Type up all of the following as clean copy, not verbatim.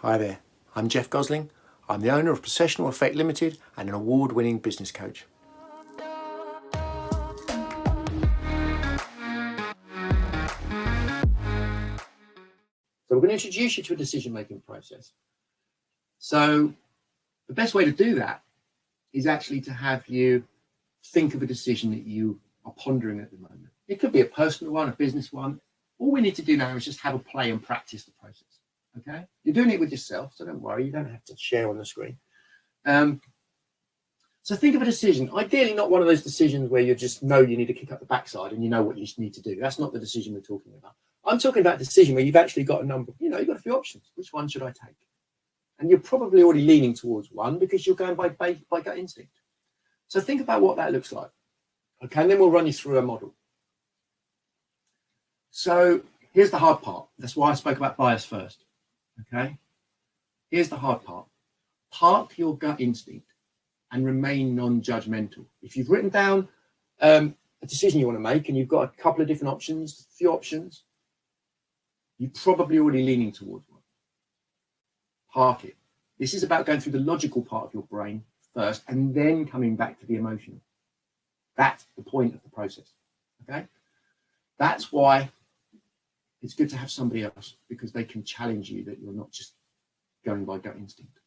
Hi there, I'm Jeff Gosling. I'm the owner of Precessional Effect Limited and an award-winning business coach. So we're going to introduce you to a decision-making process. So the best way to do that is actually to have you think of a decision that you are pondering at the moment. It could be a personal one, a business one. All we need to do now is just have a play and practice the process. Okay, you're doing it with yourself, so don't worry, you don't have to share on the screen. So think of a decision, ideally not one of those decisions where you just know you need to kick up the backside and you know what you need to do. That's not the decision we're talking about. I'm talking about a decision where you've actually got a number, you've got a few options. Which one should I take? And you're probably already leaning towards one because you're going by gut instinct. So think about what that looks like. Okay, and then we'll run you through a model. So here's the hard part. That's why I spoke about bias first. Okay, here's the hard part. Park your gut instinct and remain non-judgmental. If you've written down a decision you want to make and you've got a couple of different options, a few options, you're probably already leaning towards one. Park it. This is about going through the logical part of your brain first and then coming back to the emotional. That's the point of the process. Okay, that's why it's good to have somebody else, because they can challenge you, that you're not just going by gut instinct.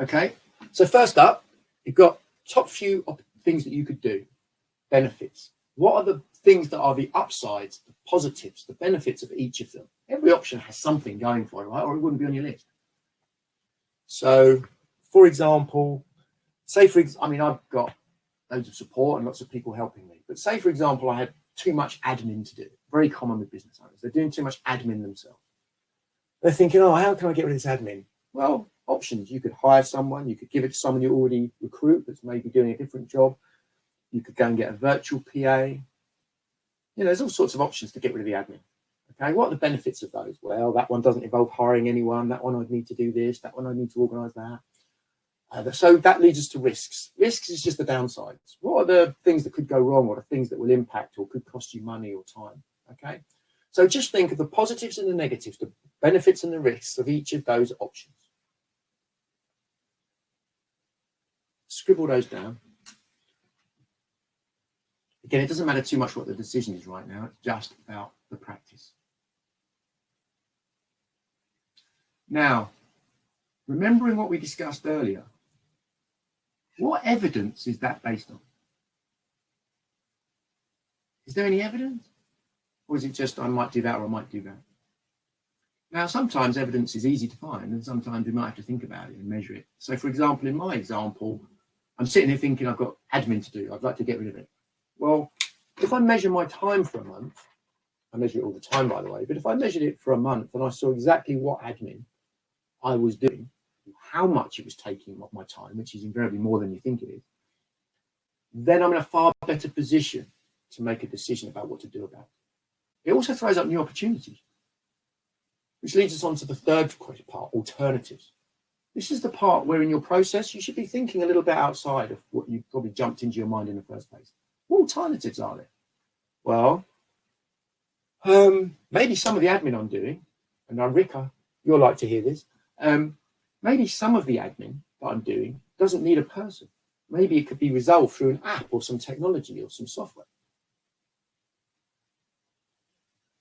Okay, so first up, you've got top few things that you could do. Benefits. What are the things that are the upsides, the positives, the benefits of each of them? Every option has something going for it, right? Or it wouldn't be on your list. So, for example, I've got loads of support and lots of people helping me. But say, for example, I had too much admin to do. Very common with business owners. They're doing too much admin themselves. They're thinking, oh, how can I get rid of this admin? Well, options. You could hire someone. You could give it to someone you already recruit that's maybe doing a different job. You could go and get a virtual PA. There's all sorts of options to get rid of the admin. Okay, what are the benefits of those? Well, that one doesn't involve hiring anyone. That one I'd need to do this. That one I need to organise that. So that leads us to risks. Risks is just the downsides. What are the things that could go wrong? What are things that will impact or could cost you money or time? Okay, so just think of the positives and the negatives, the benefits and the risks of each of those options. Scribble those down. Again, it doesn't matter too much what the decision is right now. It's just about the practice. Now, remembering what we discussed earlier, what evidence is that based on? Is there any evidence? Or is it just, I might do that or I might do that? Now, sometimes evidence is easy to find, and sometimes we might have to think about it and measure it. So, for example, in my example, I'm sitting here thinking I've got admin to do. I'd like to get rid of it. Well, if I measure my time for a month, I measure it all the time, by the way, but if I measured it for a month and I saw exactly what admin I was doing, how much it was taking of my time, which is invariably more than you think it is, then I'm in a far better position to make a decision about what to do about it. It also throws up new opportunities, which leads us on to the third part, alternatives. This is the part where in your process, you should be thinking a little bit outside of what you probably jumped into your mind in the first place. What alternatives are there? Well, maybe some of the admin I'm doing, and now Rick, you'll like to hear this, maybe some of the admin that I'm doing doesn't need a person. Maybe it could be resolved through an app or some technology or some software.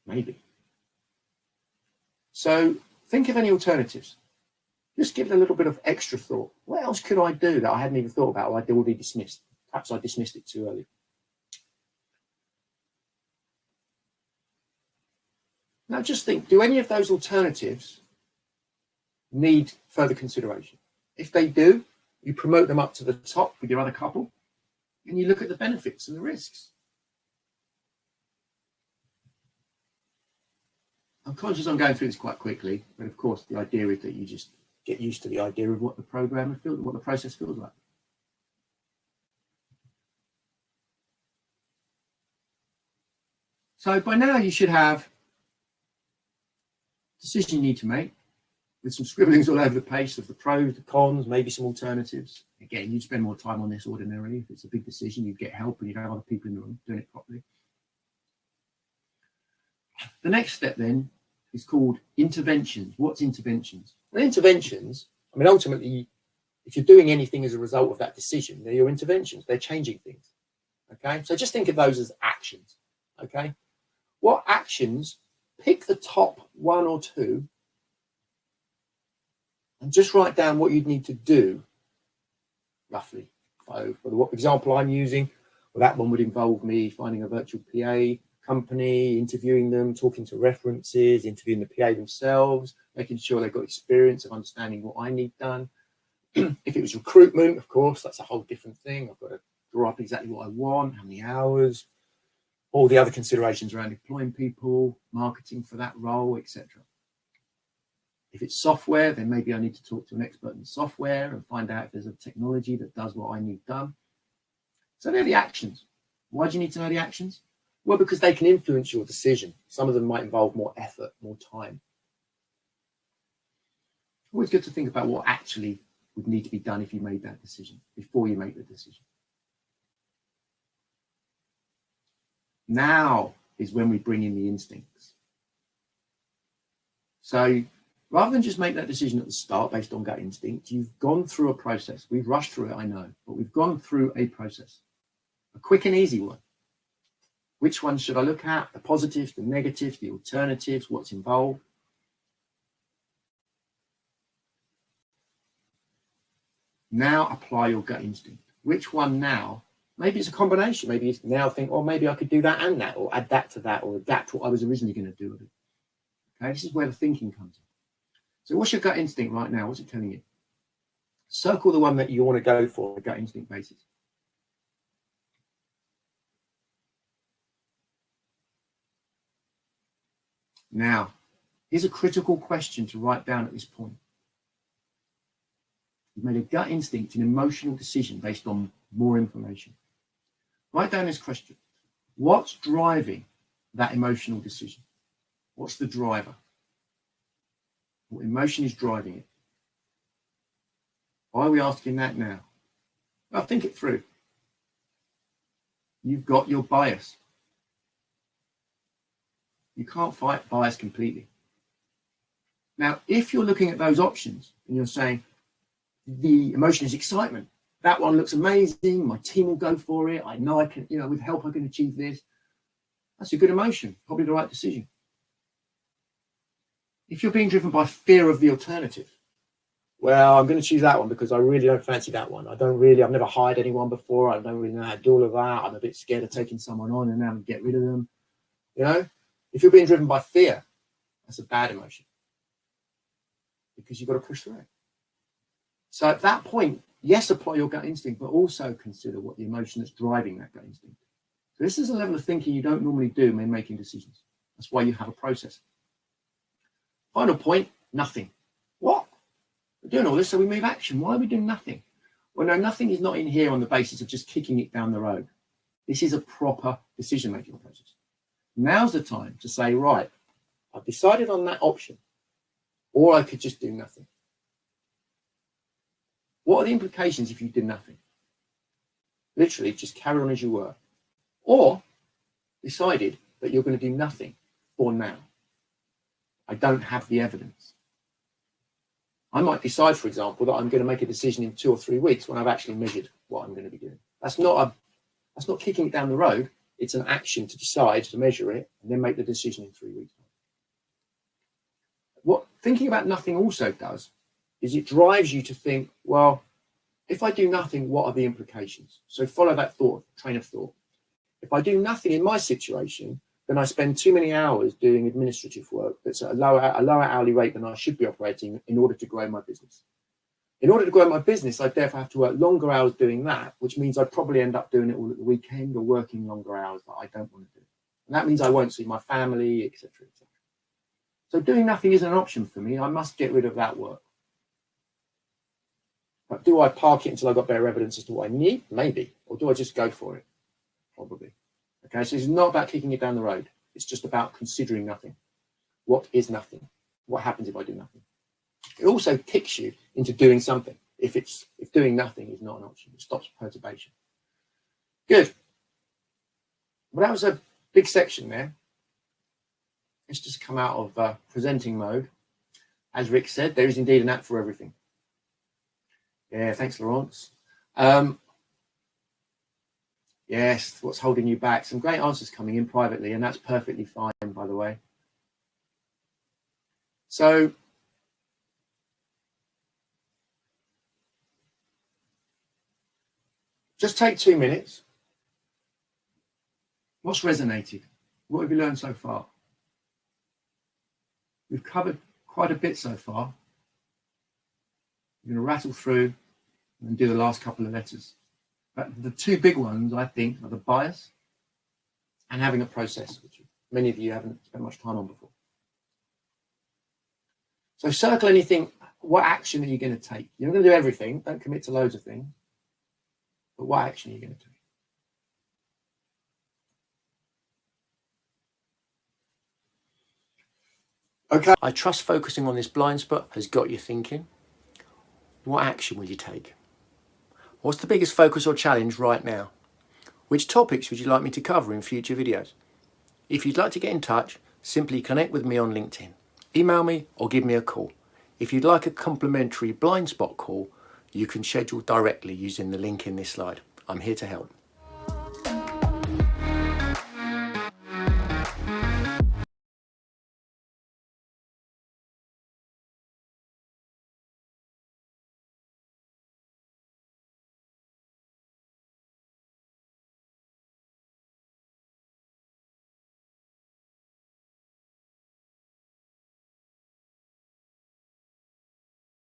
Maybe. So think of any alternatives. Just give it a little bit of extra thought. What else could I do that I hadn't even thought about or I'd already dismissed? Perhaps I dismissed it too early. Now just think, do any of those alternatives need further consideration? If they do, you promote them up to the top with your other couple and you look at the benefits and the risks. I'm conscious I'm going through this quite quickly, but of course the idea is that you just get used to the idea of what the program feels, what the process feels like. So by now you should have a decision you need to make, with some scribblings all over the page of the pros, the cons, maybe some alternatives. Again, you'd spend more time on this ordinarily. If it's a big decision, you'd get help and you'd have other people in the room doing it properly. The next step then is called interventions. What's interventions? Well, interventions, I mean, ultimately, if you're doing anything as a result of that decision, they're your interventions. They're changing things. Okay, so just think of those as actions. Okay, what actions? Pick the top one or two and just write down what you'd need to do, roughly. So for the example I'm using, well, that one would involve me finding a virtual PA company, interviewing them, talking to references, interviewing the PA themselves, making sure they've got experience of understanding what I need done. If it was recruitment, of course, that's a whole different thing. I've got to draw up exactly what I want, how many hours, all the other considerations around employing people, marketing for that role, etc. If it's software, then maybe I need to talk to an expert in software and find out if there's a technology that does what I need done. So they're the actions. Why do you need to know the actions? Well, because they can influence your decision. Some of them might involve more effort, more time. Always good to think about what actually would need to be done if you made that decision, before you make the decision. Now is when we bring in the instincts. So rather than just make that decision at the start based on gut instinct, you've gone through a process. We've rushed through it, I know, but we've gone through a process, a quick and easy one. Which one should I look at? The positives, the negatives, the alternatives, what's involved. Now apply your gut instinct. Which one now? Maybe it's a combination. Maybe you now think, oh, maybe I could do that and that, or add that to that, or adapt what I was originally going to do with it. Okay, this is where the thinking comes in. So what's your gut instinct right now? What's it telling you? Circle the one that you want to go for on a gut instinct basis. Now, here's a critical question to write down at this point. You've made a gut instinct, an emotional decision based on more information. Write down this question. What's driving that emotional decision? What's the driver? What emotion is driving it? Why are we asking that now? Well, think it through. You've got your bias. You can't fight bias completely. Now, if you're looking at those options and you're saying, the emotion is excitement, that one looks amazing, my team will go for it, I know I can, with help I can achieve this. That's a good emotion, probably the right decision. If you're being driven by fear of the alternative, well, I'm going to choose that one because I really don't fancy that one. I've never hired anyone before, I don't really know how to do all of that, I'm a bit scared of taking someone on and having to get rid of them. If you're being driven by fear, that's a bad emotion because you've got to push through it. So at that point, yes, apply your gut instinct, but also consider what the emotion that's driving that gut instinct. So this is a level of thinking you don't normally do when making decisions. That's why you have a process. Final point, nothing. What? We're doing all this, so we move action. Why are we doing nothing? Well, no, nothing is not in here on the basis of just kicking it down the road. This is a proper decision-making process. Now's the time to say, right, I've decided on that option, or I could just do nothing. What are the implications if you did nothing? Literally, just carry on as you were. Or decided that you're going to do nothing for now. I don't have the evidence. I might decide, for example, that I'm going to make a decision in 2 or 3 weeks when I've actually measured what I'm going to be doing. That's not kicking it down the road. It's an action to decide, to measure it, and then make the decision in 3 weeks. What thinking about nothing also does is it drives you to think, well, if I do nothing, what are the implications? So follow that train of thought. If I do nothing in my situation, then I spend too many hours doing administrative work that's at a lower hourly rate than I should be operating in order to grow my business. In order to grow my business, I therefore have to work longer hours doing that, which means I'd probably end up doing it all at the weekend or working longer hours that I don't want to do. And that means I won't see my family, etc., etc. So doing nothing isn't an option for me. I must get rid of that work. But do I park it until I've got better evidence as to what I need? Maybe. Or do I just go for it? Probably. Okay, so it's not about kicking it down the road. It's just about considering nothing. What is nothing? What happens if I do nothing? It also kicks you into doing something. If doing nothing is not an option, it stops perturbation. Good. Well, that was a big section there. Let's just come out of presenting mode. As Rick said, there is indeed an app for everything. Yeah, thanks, Laurence. Yes, what's holding you back? Some great answers coming in privately, and that's perfectly fine, by the way. So, just take 2 minutes. What's resonated? What have you learned so far? We've covered quite a bit so far. I'm going to rattle through and do the last couple of letters. But the two big ones, I think, are the bias and having a process, which many of you haven't spent much time on before. So circle anything. What action are you going to take? You're not going to do everything. Don't commit to loads of things. But what action are you going to take? Okay. I trust focusing on this blind spot has got you thinking. What action will you take? What's the biggest focus or challenge right now? Which topics would you like me to cover in future videos? If you'd like to get in touch, simply connect with me on LinkedIn. Email me or give me a call. If you'd like a complimentary blind spot call, you can schedule directly using the link in this slide. I'm here to help.